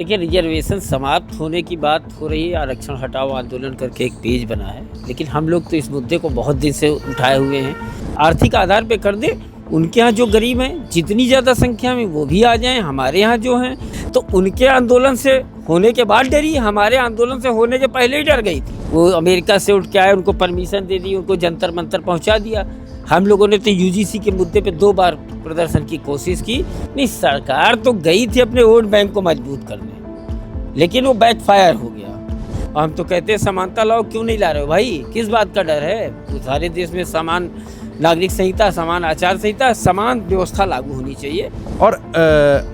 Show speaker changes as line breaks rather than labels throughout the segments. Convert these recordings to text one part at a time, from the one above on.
देखिए, रिजर्वेशन समाप्त होने की बात हो रही है। आरक्षण हटाओ आंदोलन करके एक पेज बना है, लेकिन हम लोग तो इस मुद्दे को बहुत दिन से उठाए हुए हैं। आर्थिक आधार पे कर दे, उनके यहाँ जो गरीब हैं जितनी ज़्यादा संख्या में वो भी आ जाएं, हमारे यहाँ जो हैं तो उनके आंदोलन से होने के बाद डरी, हमारे आंदोलन से होने के पहले ही डर गई थी। वो अमेरिका से उठ के आए, उनको परमिशन दे दी, उनको जंतर मंतर पहुँचा दिया। हम लोगों ने तो यूजीसी के मुद्दे पे 2 बार प्रदर्शन की कोशिश की। नहीं, सरकार तो गई थी अपने वोट बैंक को मजबूत करने, लेकिन वो बैकफायर हो गया। और हम तो कहते हैं समानता लाओ, क्यों नहीं ला रहे हो भाई? किस बात का डर है? तो सारे देश में समान नागरिक संहिता, समान आचार संहिता, समान व्यवस्था लागू होनी चाहिए।
और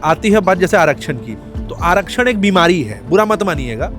आती है बात जैसे आरक्षण की, तो आरक्षण एक बीमारी है, बुरा मत मानिएगा।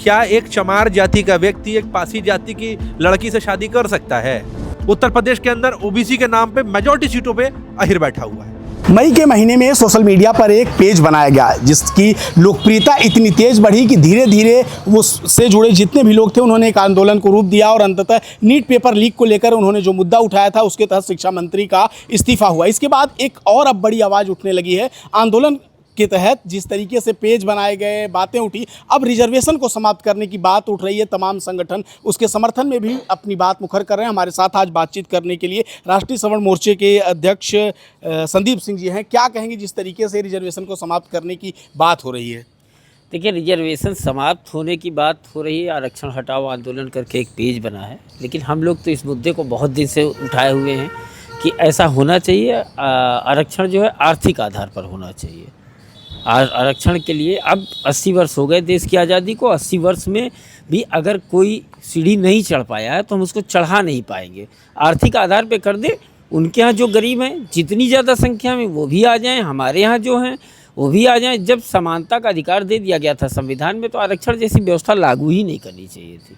क्या एक चमार जाति का व्यक्ति एक पासी जाति की लड़की से शादी कर सकता है? उत्तर प्रदेश के अंदर ओबीसी के नाम पे मेजॉरिटी सीटों पे अहिर बैठा हुआ है।
मई के महीने में सोशल मीडिया पर एक पेज बनाया गया जिसकी लोकप्रियता इतनी तेज बढ़ी कि धीरे धीरे वो से जुड़े जितने भी लोग थे उन्होंने एक आंदोलन को रूप दिया और अंततः नीट पेपर लीक को लेकर उन्होंने जो मुद्दा उठाया था उसके तहत शिक्षा मंत्री का इस्तीफा हुआ। इसके बाद एक और अब बड़ी आवाज़ उठने लगी है। आंदोलन के तहत जिस तरीके से पेज बनाए गए, बातें उठी, अब रिजर्वेशन को समाप्त करने की बात उठ रही है। तमाम संगठन उसके समर्थन में भी अपनी बात मुखर कर रहे हैं। हमारे साथ आज बातचीत करने के लिए राष्ट्रीय सवर्ण मोर्चे के अध्यक्ष संदीप सिंह जी हैं। क्या कहेंगे जिस तरीके से रिजर्वेशन को समाप्त करने की बात हो रही है?
देखिए, रिजर्वेशन समाप्त होने की बात हो रही है। आरक्षण हटाओ आंदोलन करके एक पेज बना है, लेकिन हम लोग तो इस मुद्दे को बहुत दिन से उठाए हुए हैं कि ऐसा होना चाहिए। आरक्षण जो है आर्थिक आधार पर होना चाहिए। आरक्षण के लिए अब 80 वर्ष हो गए देश की आज़ादी को। 80 वर्ष में भी अगर कोई सीढ़ी नहीं चढ़ पाया है तो हम उसको चढ़ा नहीं पाएंगे। आर्थिक आधार पे कर दे, उनके यहाँ जो गरीब हैं जितनी ज़्यादा संख्या में वो भी आ जाएं, हमारे यहाँ जो हैं वो भी आ जाएं। जब समानता का अधिकार दे दिया गया था संविधान में, तो आरक्षण जैसी व्यवस्था लागू ही नहीं करनी चाहिए थी।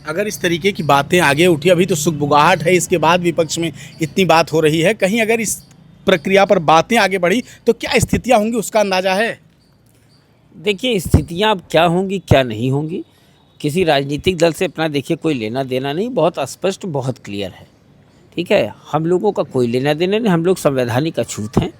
अगर इस तरीके की बातें आगे उठी, अभी तो सुगबुगाहट है, इसके बाद विपक्ष में इतनी बात हो रही है, कहीं अगर इस प्रक्रिया पर बातें आगे बढ़ी तो क्या स्थितियां होंगी उसका अंदाजा है?
देखिए, स्थितियां अब क्या होंगी क्या नहीं होंगी, किसी राजनीतिक दल से अपना देखिए कोई लेना देना नहीं। बहुत स्पष्ट, बहुत क्लियर है। ठीक है, हम लोगों का कोई लेना देना नहीं। हम लोग संवैधानिक अछूत हैं,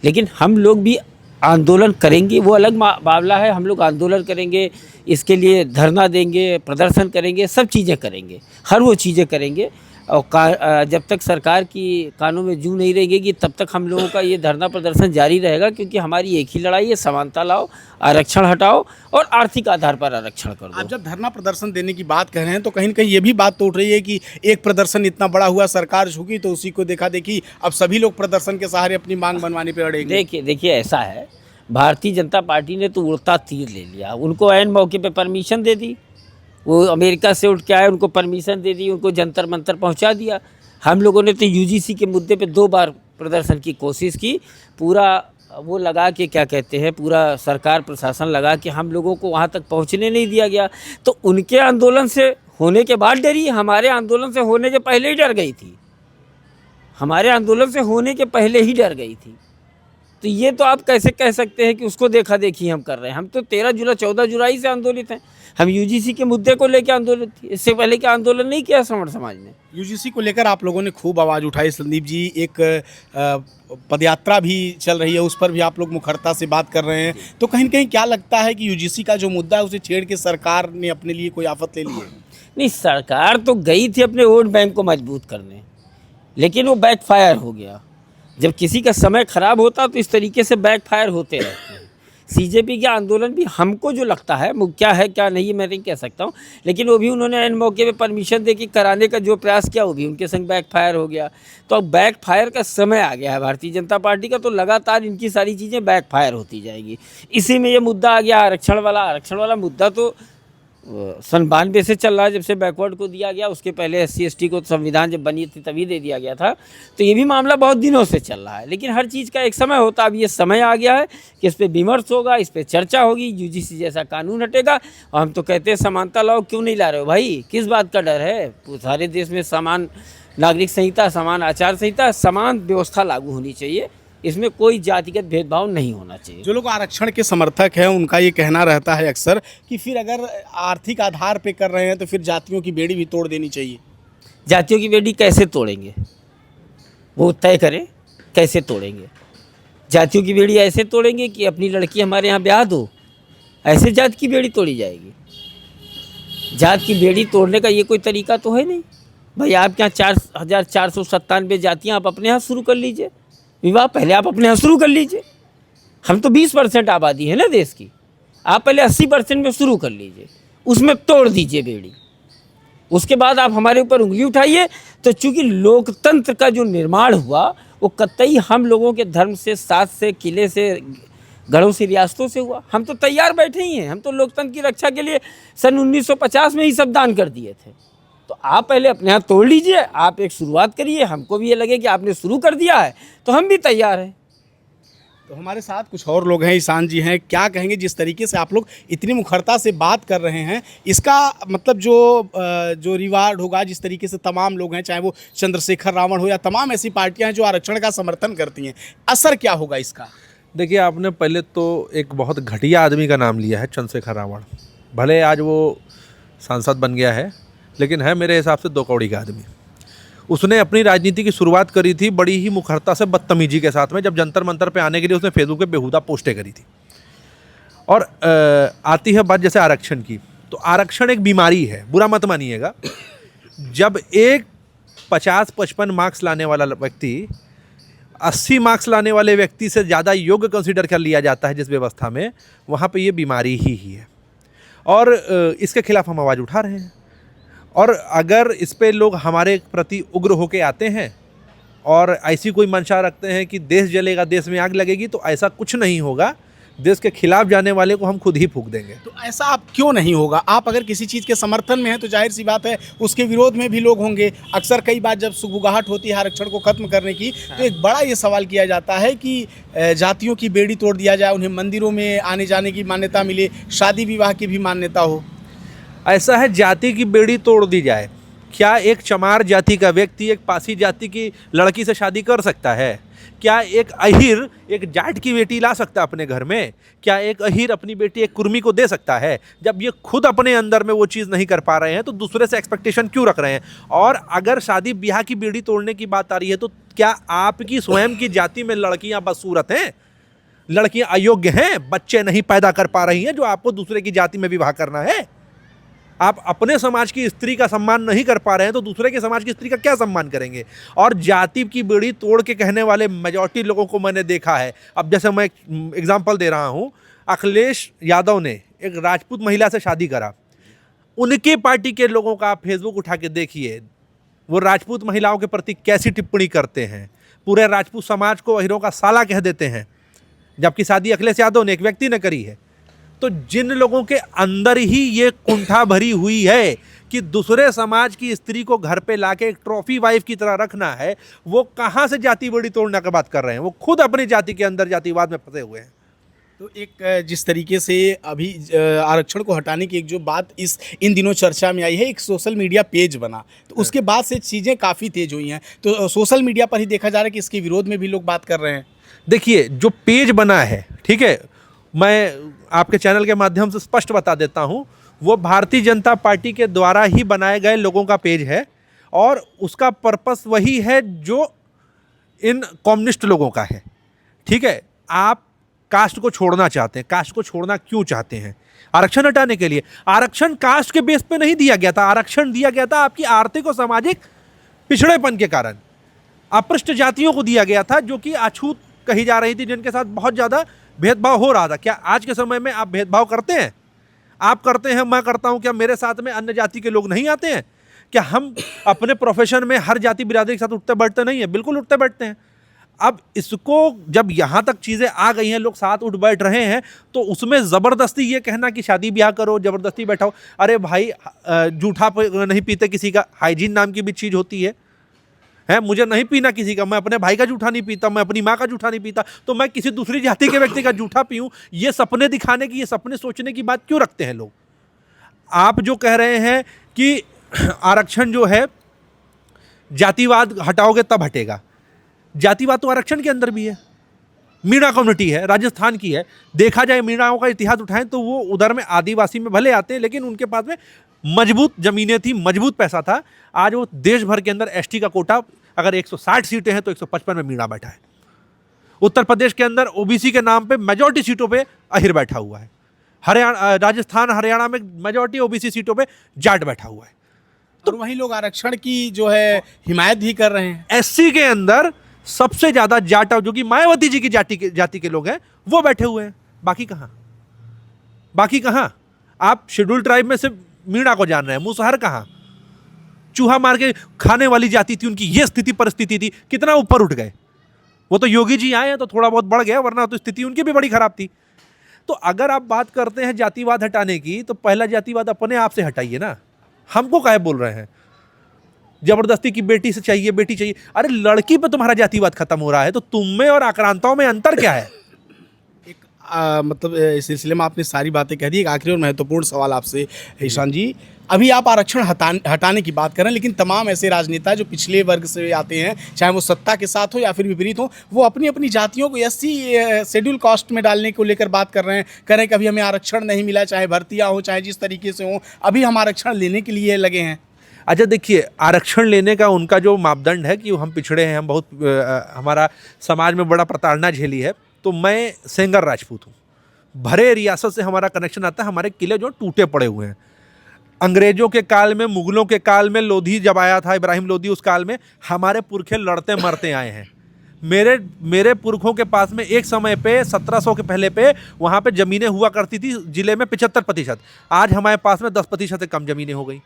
लेकिन हम लोग भी आंदोलन करेंगे, वो अलग मामला है। हम लोग आंदोलन करेंगे, इसके लिए धरना देंगे, प्रदर्शन करेंगे, सब चीज़ें करेंगे, हर वो चीज़ें करेंगे। और जब तक सरकार की कानों में जू नहीं रहेगी तब तक हम लोगों का ये धरना प्रदर्शन जारी रहेगा, क्योंकि हमारी एक ही लड़ाई है, समानता लाओ, आरक्षण हटाओ और आर्थिक आधार पर आरक्षण कर दो।
आप जब धरना प्रदर्शन देने की बात कर रहे हैं तो कहीं न कहीं ये भी बात तो उठ रही है कि एक प्रदर्शन इतना बड़ा हुआ, सरकार झुकी तो उसी को देखा देखी अब सभी लोग प्रदर्शन के सहारे अपनी मांग मनवाने पर अड़ेंगे।
देखिए ऐसा है, भारतीय जनता पार्टी ने तो उड़ता तीर ले लिया। उनको ऐन मौके पर परमिशन दे दी, वो अमेरिका से उठ के आए, उनको परमिशन दे दी, उनको जंतर मंतर पहुंचा दिया। हम लोगों ने तो यूजीसी के मुद्दे पे 2 बार प्रदर्शन की कोशिश की। पूरा वो लगा के, क्या कहते हैं, पूरा सरकार प्रशासन लगा कि हम लोगों को वहाँ तक पहुँचने नहीं दिया गया। तो उनके आंदोलन से होने के बाद डरी, हमारे आंदोलन से होने के पहले ही डर गई थी। हमारे आंदोलन से होने के पहले ही डर गई थी। तो ये तो आप कैसे कह सकते हैं कि उसको देखा देखी हम कर रहे हैं? हम तो 14 जुलाई से आंदोलित हैं। हम यूजीसी के मुद्दे को लेकर आंदोलित थे, इससे पहले क्या आंदोलन नहीं किया सवर्ण समाज ने?
यूजीसी को लेकर आप लोगों ने खूब आवाज़ उठाई संदीप जी। एक पदयात्रा भी चल रही है, उस पर भी आप लोग मुखरता से बात कर रहे हैं। तो कहीं न कहीं क्या लगता है कि यूजीसी का जो मुद्दा है उसे छेड़ के सरकार ने अपने लिए कोई आफत ले ली है?
नहीं, सरकार तो गई थी अपने वोट बैंक को मजबूत करने, लेकिन वो बैकफायर हो गया। जब किसी का समय खराब होता तो इस तरीके से बैकफायर होते रहते हैं। सीजेपी के आंदोलन भी हमको जो लगता है, क्या है क्या नहीं मैं नहीं कह सकता हूँ, लेकिन वो भी उन्होंने एन मौके पे परमिशन दे के कराने का जो प्रयास किया वो भी उनके संग बैकफायर हो गया। तो अब बैकफायर का समय आ गया है भारतीय जनता पार्टी का, तो लगातार इनकी सारी चीज़ें बैकफायर होती जाएगी। इसी में ये मुद्दा आ गया आरक्षण वाला मुद्दा तो सन 92 से चल रहा है, जब से बैकवर्ड को दिया गया। उसके पहले SC/ST को संविधान जब बनी थी तभी दे दिया गया था। तो ये भी मामला बहुत दिनों से चल रहा है, लेकिन हर चीज़ का एक समय होता है। अब ये समय आ गया है कि इस पर विमर्श होगा, इस पर चर्चा होगी, यूजीसी जैसा कानून हटेगा। और हम तो कहते हैं समानता लाओ, क्यों नहीं ला रहे हो भाई? किस बात का डर है? सारे देश में समान नागरिक संहिता, समान आचार संहिता, समान व्यवस्था लागू होनी चाहिए। इसमें कोई जातिगत भेदभाव नहीं होना चाहिए।
जो लोग आरक्षण के समर्थक हैं उनका ये कहना रहता है अक्सर कि फिर अगर आर्थिक आधार पे कर रहे हैं तो फिर जातियों की बेड़ी भी तोड़ देनी चाहिए।
जातियों की बेड़ी कैसे तोड़ेंगे? वो तय करें, कैसे तोड़ेंगे? जातियों की बेड़ी ऐसे तोड़ेंगे कि अपनी लड़की हमारे यहाँ ब्याह दो, ऐसे जात की बेड़ी तोड़ी जाएगी। जात की बेड़ी तोड़ने का ये कोई तरीका तो है नहीं भाई। आपके यहाँ 4,497 जातियाँ आप अपने यहाँ शुरू कर लीजिए विवाह, पहले आप अपने यहाँ शुरू कर लीजिए। हम तो 20% आबादी है ना देश की, आप पहले 80% में शुरू कर लीजिए, उसमें तोड़ दीजिए बेड़ी। उसके बाद आप हमारे ऊपर उंगली उठाइए। तो चूंकि लोकतंत्र का जो निर्माण हुआ वो कतई हम लोगों के धर्म से, साथ से, किले से, गढ़ों से, रियासतों से हुआ। हम तो तैयार बैठे ही हैं। हम तो लोकतंत्र की रक्षा के लिए सन 1950 में ही सब दान कर दिए थे। तो आप पहले अपने यहाँ तोड़ लीजिए, आप एक शुरुआत करिए। हमको भी ये लगे कि आपने शुरू कर दिया है तो हम भी तैयार हैं।
तो हमारे साथ कुछ और लोग हैं, ईशान जी हैं। क्या कहेंगे जिस तरीके से आप लोग इतनी मुखरता से बात कर रहे हैं, इसका मतलब जो रिवार्ड होगा, जिस तरीके से तमाम लोग हैं, चाहे वो चंद्रशेखर रावण हो या तमाम ऐसी पार्टियां हैं जो आरक्षण का समर्थन करती हैं, असर क्या होगा इसका?
देखिए, आपने पहले तो एक बहुत घटिया आदमी का नाम लिया है, चंद्रशेखर रावण। भले आज वो सांसद बन गया है, लेकिन है मेरे हिसाब से दो कौड़ी का आदमी। उसने अपनी राजनीति की शुरुआत करी थी बड़ी ही मुखरता से, बदतमीजी के साथ में, जब जंतर मंतर पे आने के लिए उसने फेसबुक पे बेहुदा पोस्टें करी थी। और आती है बात जैसे आरक्षण की, तो आरक्षण एक बीमारी है, बुरा मत मानिएगा। जब एक 50-55 मार्क्स लाने वाला व्यक्ति 80 मार्क्स लाने वाले व्यक्ति से ज़्यादा योग्य कंसीडर कर लिया जाता है जिस व्यवस्था में, वहाँ पे ये बीमारी ही है। और इसके खिलाफ हम आवाज़ उठा रहे हैं। और अगर इस पे लोग हमारे प्रति उग्र होके आते हैं और ऐसी कोई मंशा रखते हैं कि देश जलेगा, देश में आग लगेगी, तो ऐसा कुछ नहीं होगा। देश के खिलाफ जाने वाले को हम खुद ही फूंक देंगे।
तो ऐसा आप क्यों नहीं होगा? आप अगर किसी चीज़ के समर्थन में हैं तो जाहिर सी बात है उसके विरोध में भी लोग होंगे। अक्सर कई बार जब सुगबुगाहट होती है आरक्षण को खत्म करने की, तो एक बड़ा ये सवाल किया जाता है कि जातियों की बेड़ी तोड़ दिया जाए, उन्हें मंदिरों में आने जाने की मान्यता मिले, शादी विवाह की भी मान्यता हो।
ऐसा है, जाति की बेड़ी तोड़ दी जाए। क्या एक चमार जाति का व्यक्ति एक पासी जाति की लड़की से शादी कर सकता है? क्या एक अहीर एक जाट की बेटी ला सकता है अपने घर में? क्या एक अहीर अपनी बेटी एक कुर्मी को दे सकता है? जब ये खुद अपने अंदर में वो चीज़ नहीं कर पा रहे हैं तो दूसरे से एक्सपेक्टेशन क्यों रख रहे हैं? और अगर शादी ब्याह की बेड़ी तोड़ने की बात आ रही है, तो क्या आपकी स्वयं की जाति में लड़कियां बदसूरत हैं? लड़कियां अयोग्य हैं, बच्चे नहीं पैदा कर पा रही हैं, जो आपको दूसरे की जाति में विवाह करना है? आप अपने समाज की स्त्री का सम्मान नहीं कर पा रहे हैं तो दूसरे के समाज की स्त्री का क्या सम्मान करेंगे? और जाति की बेड़ी तोड़ के कहने वाले मेजॉरिटी लोगों को मैंने देखा है। अब जैसे मैं एग्जांपल दे रहा हूं, अखिलेश यादव ने एक राजपूत महिला से शादी करा। उनके पार्टी के लोगों का आप फेसबुक उठा के देखिए, वो राजपूत महिलाओं के प्रति कैसी टिप्पणी करते हैं। पूरे राजपूत समाज को अहीरों का साला कह देते हैं, जबकि शादी अखिलेश यादव ने एक व्यक्ति ने करी है। तो जिन लोगों के अंदर ही ये कुंठा भरी हुई है कि दूसरे समाज की स्त्री को घर पे लाके एक ट्रॉफी वाइफ की तरह रखना है, वो कहाँ से जाति बेड़ी तोड़ने की बात कर रहे हैं? वो खुद अपनी जाति के अंदर जातिवाद में फंसे हुए हैं।
तो एक जिस तरीके से अभी आरक्षण को हटाने की एक जो बात इन दिनों चर्चा में आई है, एक सोशल मीडिया पेज बना, तो उसके बाद से चीज़ें काफ़ी तेज हुई हैं। तो सोशल मीडिया पर ही देखा जा रहा है कि इसके विरोध में भी लोग बात कर रहे हैं।
देखिए, जो पेज बना है, ठीक है, मैं आपके चैनल के माध्यम से स्पष्ट बता देता हूं, वो भारतीय जनता पार्टी के द्वारा ही बनाए गए लोगों का पेज है और उसका पर्पस वही है जो इन कम्युनिस्ट लोगों का है। ठीक है, आप कास्ट को छोड़ना चाहते हैं। कास्ट को छोड़ना क्यों चाहते हैं? आरक्षण हटाने के लिए। आरक्षण कास्ट के बेस पे नहीं दिया गया था, आरक्षण दिया गया था आपकी आर्थिक और सामाजिक पिछड़ेपन के कारण। अपृष्ट जातियों को दिया गया था, जो कि अछूत कही जा रही थी, जिनके साथ बहुत ज़्यादा भेदभाव हो रहा था। क्या आज के समय में आप भेदभाव करते हैं? आप करते हैं, मैं करता हूं। क्या मेरे साथ में अन्य जाति के लोग नहीं आते हैं? क्या हम अपने प्रोफेशन में हर जाति बिरादरी के साथ उठते बैठते नहीं है? बिल्कुल उठते बैठते हैं। अब इसको जब यहाँ तक चीज़ें आ गई हैं, लोग साथ उठ बैठ रहे हैं, तो उसमें ज़बरदस्ती ये कहना कि शादी ब्याह करो, ज़बरदस्ती बैठाओ। अरे भाई, जूठा नहीं पीते किसी का, हाइजीन नाम की भी चीज़ होती है। मुझे नहीं पीना किसी का, मैं अपने भाई का जूठा नहीं पीता, मैं अपनी माँ का जूठा नहीं पीता, तो मैं किसी दूसरी जाति के व्यक्ति का जूठा पीऊँ? ये सपने दिखाने की, ये सपने सोचने की बात क्यों रखते हैं लोग? आप जो कह रहे हैं कि आरक्षण जो है जातिवाद हटाओगे तब हटेगा, जातिवाद तो आरक्षण के अंदर भी है। मीणा कम्युनिटी है, राजस्थान की है। देखा जाए, मीणाओं का इतिहास उठाएं तो वो उधर में आदिवासी में भले आते हैं, लेकिन उनके पास में मजबूत ज़मीनें थी, मजबूत पैसा था। आज वो देश भर के अंदर एसटी का कोटा, अगर 160 सीटें हैं तो 155 में मीणा बैठा है। उत्तर प्रदेश के अंदर ओबीसी के नाम पे मेजॉरिटी सीटों पे अहिर बैठा हुआ है। राजस्थान हरियाणा में मेजॉरिटी ओबीसी सीटों पे जाट बैठा हुआ है।
और वही लोग आरक्षण की जो है हिमायत भी कर रहे हैं।
एससी के अंदर सबसे ज्यादा जाट, जो कि मायावती जी की जाति के लोग हैं, वो बैठे हुए हैं। बाकी कहाँ? बाकी कहाँ? आप शेड्यूल ट्राइब में से मीणा को जान रहे हैं, मुसहर कहाँ? चूहा मार के खाने वाली जाति थी, उनकी ये स्थिति परिस्थिति थी, कितना ऊपर उठ गए। वो तो योगी जी आए हैं तो थोड़ा बहुत बढ़ गया, वरना तो स्थिति उनकी भी बड़ी खराब थी। तो अगर आप बात करते हैं जातिवाद हटाने की, तो पहला जातिवाद अपने आप से हटाइए ना। हमको काहे बोल रहे हैं जबरदस्ती की बेटी से चाहिए, बेटी चाहिए? अरे लड़की पे तुम्हारा जातिवाद खत्म हो रहा है, तो तुम में और आक्रांताओं में अंतर क्या है?
मतलब इस सिलसिले में आपने सारी बातें कह दी। एक आखिरी और महत्वपूर्ण सवाल आपसे ईशान जी, अभी आप आरक्षण हटाने की बात करें, लेकिन तमाम ऐसे राजनेता जो पिछले वर्ग से आते हैं, चाहे वो सत्ता के साथ हो या फिर विपरीत हो, वो अपनी अपनी जातियों को एससी शेड्यूल कास्ट में डालने को लेकर बात कर रहे हैं। कह रहे हैं कि अभी हमें आरक्षण नहीं मिला, चाहे भर्तियाँ हो, चाहे जिस तरीके से हो, अभी हम आरक्षण लेने के लिए लगे हैं।
अच्छा देखिए, आरक्षण लेने का उनका जो मापदंड है कि हम पिछड़े हैं, हम बहुत हमारा समाज में बड़ा प्रताड़ना झेली है। तो मैं सेंगर राजपूत हूँ, भरे रियासत से हमारा कनेक्शन आता है। हमारे किले जो टूटे पड़े हुए हैं, अंग्रेजों के काल में, मुगलों के काल में, लोधी जब आया था, इब्राहिम लोधी, उस काल में हमारे पुरखे लड़ते मरते आए हैं। मेरे पुरखों के पास में एक समय पे 1700 के पहले पे वहाँ पे ज़मीनें हुआ करती थी जिले में 75%। आज हमारे पास में 10% से कम ज़मीनें हो गई।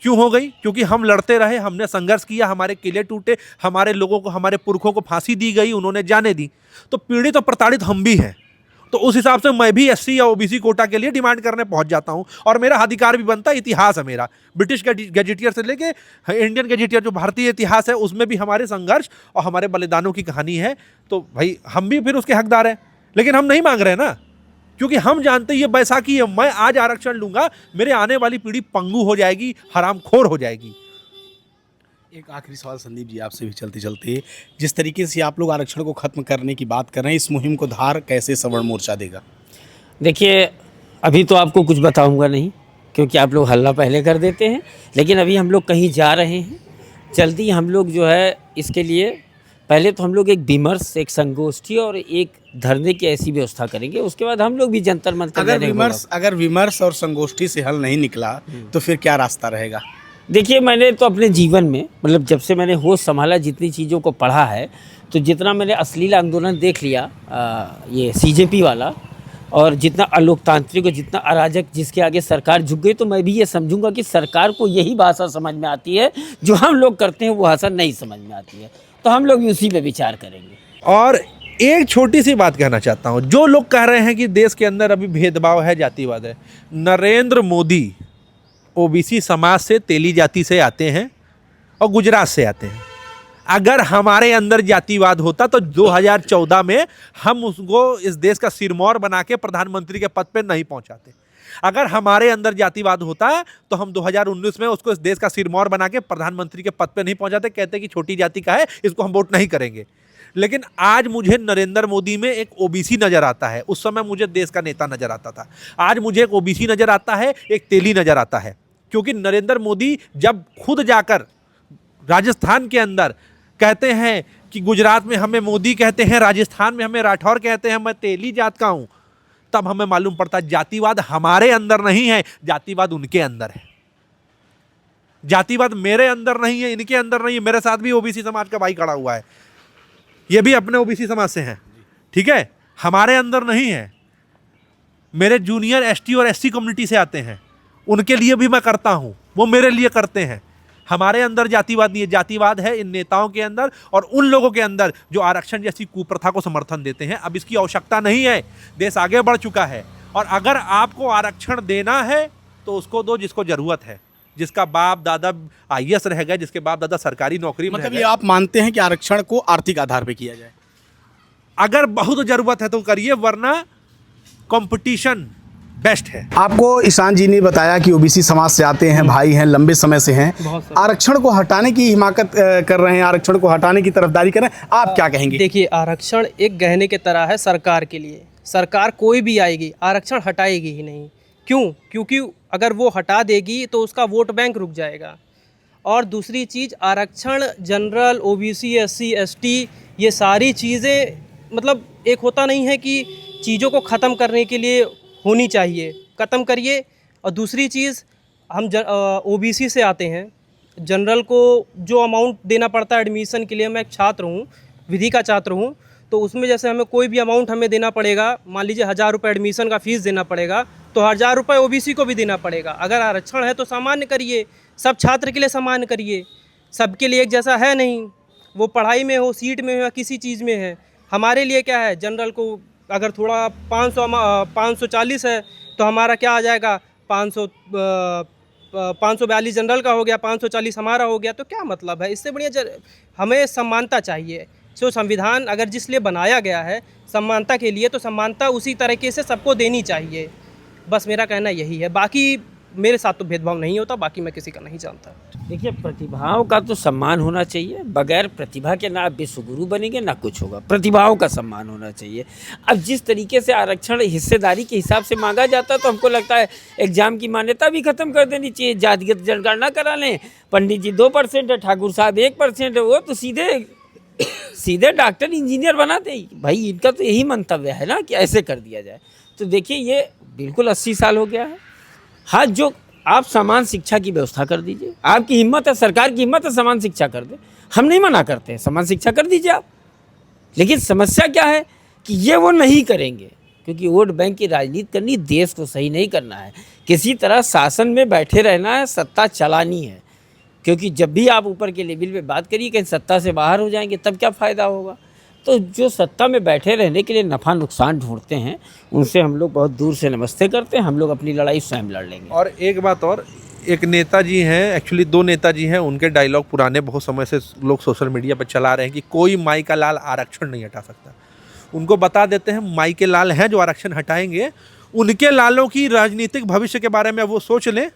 क्यों हो गई? क्योंकि हम लड़ते रहे, हमने संघर्ष किया, हमारे किले टूटे, हमारे लोगों को, हमारे पुरखों को फांसी दी गई, उन्होंने जाने दी। तो पीड़ित और प्रताड़ित हम भी हैं। तो उस हिसाब से मैं भी एससी या ओबीसी कोटा के लिए डिमांड करने पहुंच जाता हूं, और मेरा अधिकार भी बनता है। इतिहास है मेरा, ब्रिटिश गैजेटियर से लेके इंडियन गैजेटियर, जो भारतीय इतिहास है, उसमें भी हमारे संघर्ष और हमारे बलिदानों की कहानी है। तो भाई हम भी फिर उसके हकदार हैं, लेकिन हम नहीं मांग रहे ना, क्योंकि हम जानते हैं ये बैसाखी है। मैं आज आरक्षण लूंगा, मेरे आने वाली पीढ़ी पंगु हो जाएगी, हरामखोर हो जाएगी।
एक आखिरी सवाल संदीप जी आपसे भी चलते चलते, जिस तरीके से आप लोग आरक्षण को खत्म करने की बात कर रहे हैं, इस मुहिम को धार कैसे सवर्ण मोर्चा देगा?
देखिए, अभी तो आपको कुछ बताऊंगा नहीं, क्योंकि आप लोग हल्ला पहले कर देते हैं। लेकिन अभी हम लोग कहीं जा रहे हैं, जल्दी हम लोग जो है इसके लिए पहले तो हम लोग एक विमर्श, एक संगोष्ठी और एक धरने की ऐसी व्यवस्था करेंगे। उसके बाद हम लोग भी जंतर मंतर।
अगर विमर्श और संगोष्ठी से हल नहीं निकला तो फिर क्या रास्ता रहेगा?
देखिए, मैंने तो अपने जीवन में, मतलब जब से मैंने होश संभाला, जितनी चीज़ों को पढ़ा है, तो जितना मैंने अश्लील आंदोलन देख लिया, ये सीजेपी वाला, और जितना अलोकतांत्रिक और जितना अराजक, जिसके आगे सरकार झुक गई, तो मैं भी ये समझूंगा कि सरकार को यही भाषा समझ में आती है जो हम लोग करते हैं, वो भाषा नहीं समझ में आती है। तो हम लोग भी उसी पे विचार करेंगे।
और एक छोटी सी बात कहना चाहता हूँ, जो लोग कह रहे हैं कि देश के अंदर अभी भेदभाव है, जातिवाद है, नरेंद्र मोदी ओबीसी समाज से, तेली जाति से आते हैं और गुजरात से आते हैं। अगर हमारे अंदर जातिवाद होता तो 2014 में हम उसको इस देश का सिरमौर बना के प्रधानमंत्री के पद पे नहीं पहुंचाते। अगर हमारे अंदर जातिवाद होता तो हम 2019 में उसको इस देश का सिरमौर बना के प्रधानमंत्री के पद पे नहीं पहुंचाते। कहते कि छोटी जाति का है, इसको हम वोट नहीं करेंगे। लेकिन आज मुझे नरेंद्र मोदी में एक ओबीसी नज़र आता है। उस समय मुझे देश का नेता नज़र आता था, आज मुझे एक ओबीसी नज़र आता है, एक तेली नज़र आता है। क्योंकि नरेंद्र मोदी जब खुद जाकर राजस्थान के अंदर कहते हैं कि गुजरात में हमें मोदी कहते हैं, राजस्थान में हमें राठौर कहते हैं, मैं तेली जात का हूँ, तब हमें मालूम पड़ता है जातिवाद हमारे अंदर नहीं है, जातिवाद उनके अंदर है। जातिवाद मेरे अंदर नहीं है, इनके अंदर नहीं है। मेरे साथ भी ओबीसी समाज का भाई खड़ा हुआ है, ये भी अपने ओबीसी समाज से हैं, ठीक है, हमारे अंदर नहीं है। मेरे जूनियर एसटी और एससी कम्युनिटी से आते हैं, उनके लिए भी मैं करता हूं, वो मेरे लिए करते हैं। हमारे अंदर जातिवाद नहीं है, जातिवाद है इन नेताओं के अंदर और उन लोगों के अंदर जो आरक्षण जैसी कुप्रथा को समर्थन देते हैं। अब इसकी आवश्यकता नहीं है, देश आगे बढ़ चुका है। और अगर आपको आरक्षण देना है तो उसको दो जिसको जरूरत है, जिसका बाप दादा आईएएस रह गए, जिसके बाप दादा सरकारी नौकरी में।
मतलब ये आप मानते हैं कि आरक्षण को आर्थिक आधार पर किया जाए?
अगर बहुत जरूरत है तो करिए, वरना कंपटीशन बेस्ट है।
आपको ईशान जी ने बताया कि ओबीसी समाज से आते हैं, भाई हैं, लंबे समय से हैं, आरक्षण को हटाने की हिमाकत कर रहे हैं, आरक्षण को हटाने की तरफदारी कर रहे हैं, आप क्या कहेंगे?
देखिए, आरक्षण एक गहने की तरह है सरकार के लिए। सरकार कोई भी आएगी आरक्षण हटाएगी ही नहीं। क्यों? क्योंकि अगर वो हटा देगी तो उसका वोट बैंक रुक जाएगा। और दूसरी चीज़, आरक्षण जनरल, ओबीसी, एससी, एसटी, ये सारी चीज़ें मतलब एक होता नहीं है कि चीज़ों को ख़त्म करने के लिए होनी चाहिए, ख़त्म करिए। और दूसरी चीज़, हम ओबीसी से आते हैं, जनरल को जो अमाउंट देना पड़ता है एडमिशन के लिए, मैं एक छात्र हूँ, विधि का छात्र हूँ, तो उसमें जैसे हमें कोई भी अमाउंट हमें देना पड़ेगा, मान लीजिए 1000 रुपये एडमिशन का फ़ीस देना पड़ेगा, तो 1000 रुपये ओबीसी को भी देना पड़ेगा। अगर आरक्षण है तो सामान्य करिए, सब छात्र के लिए सामान्य करिए, सबके लिए एक जैसा है नहीं, वो पढ़ाई में हो, सीट में हो या किसी चीज़ में है। हमारे लिए क्या है, जनरल को अगर थोड़ा 540 है तो हमारा क्या आ जाएगा, 542 जनरल का हो गया, 540 हमारा हो गया, तो क्या मतलब है। इससे बढ़िया हमें समानता चाहिए। जो संविधान अगर जिस लिए बनाया गया है समानता के लिए, तो समानता उसी तरीके से सबको देनी चाहिए। बस मेरा कहना यही है। बाकी मेरे साथ तो भेदभाव नहीं होता, बाकी मैं किसी का नहीं जानता।
देखिए, प्रतिभाओं का तो सम्मान होना चाहिए। बगैर प्रतिभा के ना आप विश्वगुरु बनेंगे ना कुछ होगा। प्रतिभाओं का सम्मान होना चाहिए। अब जिस तरीके से आरक्षण हिस्सेदारी के हिसाब से मांगा जाता है, तो हमको लगता है एग्जाम की मान्यता भी खत्म कर देनी चाहिए। जातिगत जनगणना करा लें, पंडित जी 2% है, ठाकुर साहब 1% है, वो तो सीधे डॉक्टर इंजीनियर बना दे। भाई इनका तो यही मंतव्य है ना कि ऐसे कर दिया जाए। तो देखिए, ये बिल्कुल 80 साल हो गया है। हाँ, जो आप समान शिक्षा की व्यवस्था कर दीजिए। आपकी हिम्मत है, सरकार की हिम्मत है, समान शिक्षा कर दे। हम नहीं मना करते हैं, समान शिक्षा कर दीजिए आप। लेकिन समस्या क्या है कि ये वो नहीं करेंगे, क्योंकि वोट बैंक की राजनीति करनी, देश को सही नहीं करना है। किसी तरह शासन में बैठे रहना है, सत्ता चलानी है। क्योंकि जब भी आप ऊपर के लेवल पे बात करिए, कहीं सत्ता से बाहर हो जाएंगे तब क्या फ़ायदा होगा। तो जो सत्ता में बैठे रहने के लिए नफ़ा नुकसान ढूंढते हैं, उनसे हम लोग बहुत दूर से नमस्ते करते हैं। हम लोग अपनी लड़ाई स्वयं लड़ लेंगे।
और एक बात और, एक नेताजी हैं, एक्चुअली 2 नेताजी हैं, उनके डायलॉग पुराने बहुत समय से लोग सोशल मीडिया पर चला रहे हैं कि कोई माई का लाल आरक्षण नहीं हटा सकता। उनको बता देते हैं, माई के लाल हैं जो आरक्षण हटाएंगे, उनके लालों की राजनीतिक भविष्य के बारे में वो सोच लें।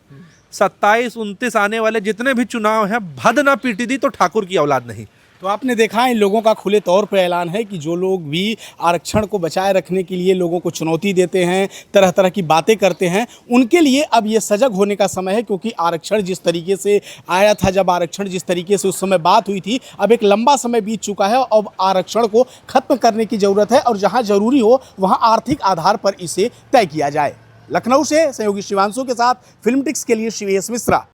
27-29 आने वाले जितने भी चुनाव हैं, भद ना पीटी दी तो ठाकुर की औलाद नहीं।
तो आपने देखा, इन लोगों का खुले तौर पर ऐलान है कि जो लोग भी आरक्षण को बचाए रखने के लिए लोगों को चुनौती देते हैं, तरह तरह की बातें करते हैं, उनके लिए अब ये सजग होने का समय है। क्योंकि आरक्षण जिस तरीके से आया था, जब आरक्षण जिस तरीके से उस समय बात हुई थी, अब एक लंबा समय बीत चुका है। अब आरक्षण को खत्म करने की ज़रूरत है, और जहाँ ज़रूरी हो वहाँ आर्थिक आधार पर इसे तय किया जाए। लखनऊ से सहयोगी शिवांशु के साथ फिल्म टिक्स के लिए शिवेश मिश्रा।